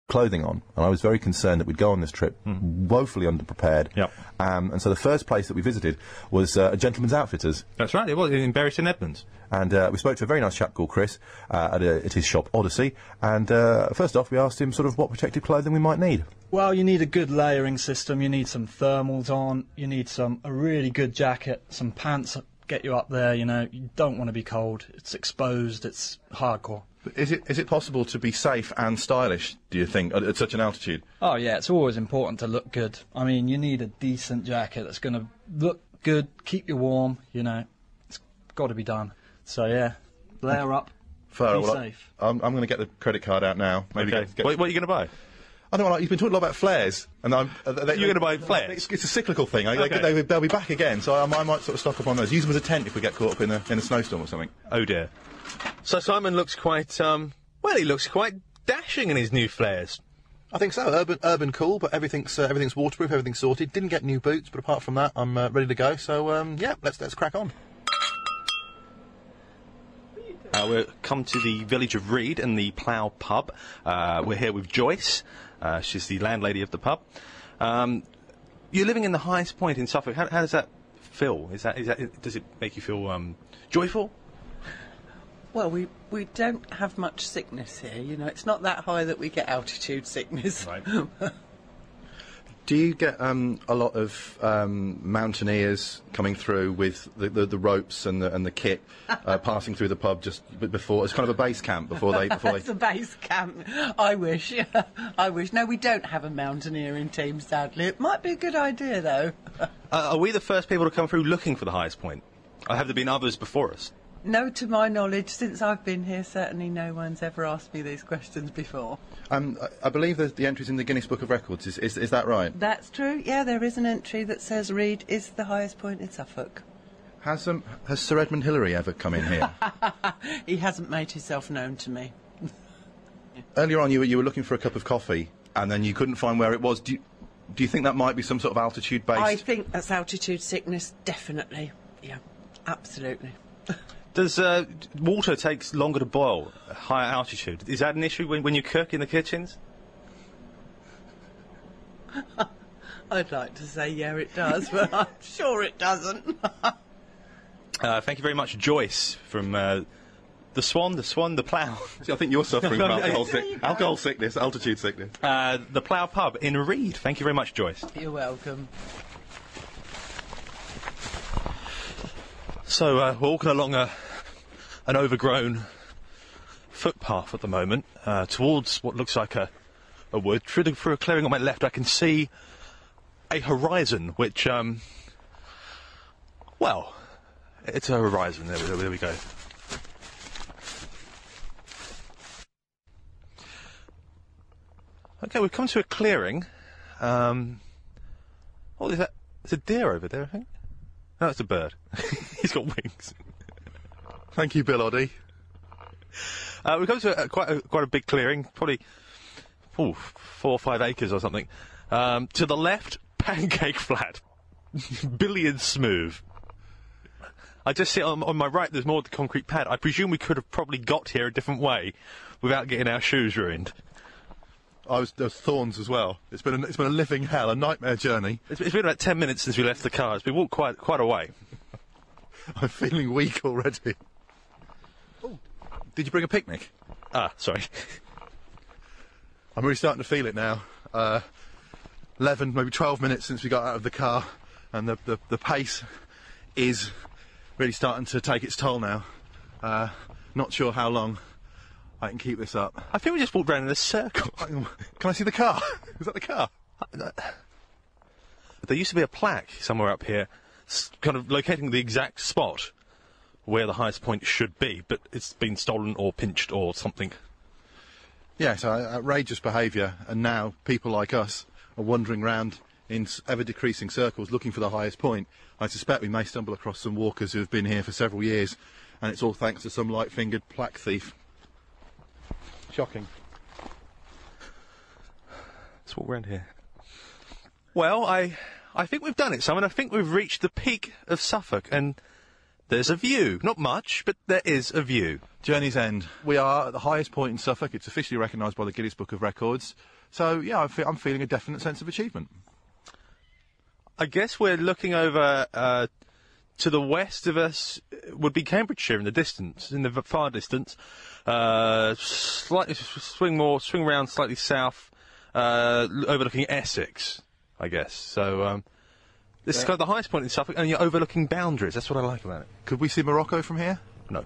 clothing on, and I was very concerned that we'd go on this trip woefully underprepared. Yep. And so the first place that we visited was a gentleman's outfitters. That's right, it was in Bury St Edmunds. And we spoke to a very nice chap called Chris at his shop Odyssey, and first off we asked him sort of what protective clothing we might need. Well, you need a good layering system, you need some thermals on, you need a really good jacket, some pants get you up there, you know, you don't want to be cold, it's exposed, it's hardcore. Is it possible to be safe and stylish, do you think, at such an altitude? Oh yeah, it's always important to look good. I mean, you need a decent jacket that's going to look good, keep you warm, you know, it's got to be done. So yeah, layer up, be safe. I'm going to get the credit card out now. Maybe Okay. What are you going to buy? I don't know, like, you've been talking a lot about flares, and You're going to buy flares? It's a cyclical thing. Okay. They'll be back again, so I might sort of stock up on those. Use them as a tent if we get caught up in a snowstorm or something. Oh dear. So Simon looks quite, well, he looks quite dashing in his new flares. I think so. Urban cool, but everything's waterproof, everything's sorted. Didn't get new boots, but apart from that, I'm ready to go. So yeah, let's crack on. We've come to the village of Reed and the Plough pub. We're here with Joyce. She's the landlady of the pub. You're living in the highest point in Suffolk. How does that feel? Does it make you feel joyful? Well, we don't have much sickness here, you know. It's not that high that we get altitude sickness. Right. Do you get a lot of mountaineers coming through with the ropes and the kit passing through the pub just before? It's kind of a base camp before they. It's a base camp. I wish. I wish. No, we don't have a mountaineering team, sadly. It might be a good idea, though. Are we the first people to come through looking for the highest point? Or have there been others before us? No, to my knowledge, since I've been here, certainly no one's ever asked me these questions before. I believe the entry's in the Guinness Book of Records. Is that right? That's true. Yeah, there is an entry that says Reed is the highest point in Suffolk. Has Sir Edmund Hillary ever come in here? He hasn't made himself known to me. Earlier on, you were looking for a cup of coffee, and then you couldn't find where it was. Do you think that might be some sort of altitude-based? I think that's altitude sickness, definitely. Yeah, absolutely. Does water takes longer to boil at higher altitude? Is that an issue when you cook in the kitchens? I'd like to say yeah, it does, but I'm sure it doesn't. Thank you very much, Joyce, from the Swan, the Plough. See, I think you're suffering from alcohol sickness, altitude sickness. The Plough pub in Reed. Thank you very much, Joyce. You're welcome. So we're walking along an overgrown footpath at the moment towards what looks like a wood. Through a clearing on my left, I can see a horizon, which, well, it's a horizon. There we go. Okay, we've come to a clearing. What is that? It's a deer over there, I think. No, it's a bird. He's got wings. Thank you, Bill Oddie. We've come to quite a big clearing, probably 4 or 5 acres or something. To the left, pancake flat, billiard smooth. I just see on my right. There's more of the concrete pad. I presume we could have probably got here a different way without getting our shoes ruined. There's thorns as well. It's been a living hell, a nightmare journey. It's been about 10 minutes since we left the car. It's been walked quite a way. I'm feeling weak already. Oh, did you bring a picnic? Sorry. I'm really starting to feel it now. 11, maybe 12 minutes since we got out of the car, and the pace is really starting to take its toll now. Not sure how long I can keep this up. I think we just walked around in a circle. Can I see the car? Is that the car? There used to be a plaque somewhere up here, kind of locating the exact spot where the highest point should be, but it's been stolen or pinched or something. Yeah, so outrageous behaviour, and now people like us are wandering around in ever-decreasing circles looking for the highest point. I suspect we may stumble across some walkers who have been here for several years, and it's all thanks to some light-fingered plaque thief. Shocking. Let's walk around here. Well, I think we've done it, Simon. I think we've reached the peak of Suffolk, and there's a view. Not much, but there is a view. Journey's End. We are at the highest point in Suffolk. It's officially recognised by the Guinness Book of Records. So, yeah, I'm feeling a definite sense of achievement. I guess we're looking over to the west of us would be Cambridgeshire in the distance, in the far distance. Slightly swing round slightly south, overlooking Essex, I guess. So this is kind of the highest point in Suffolk, and you're overlooking boundaries. That's what I like about it. Could we see Morocco from here? No.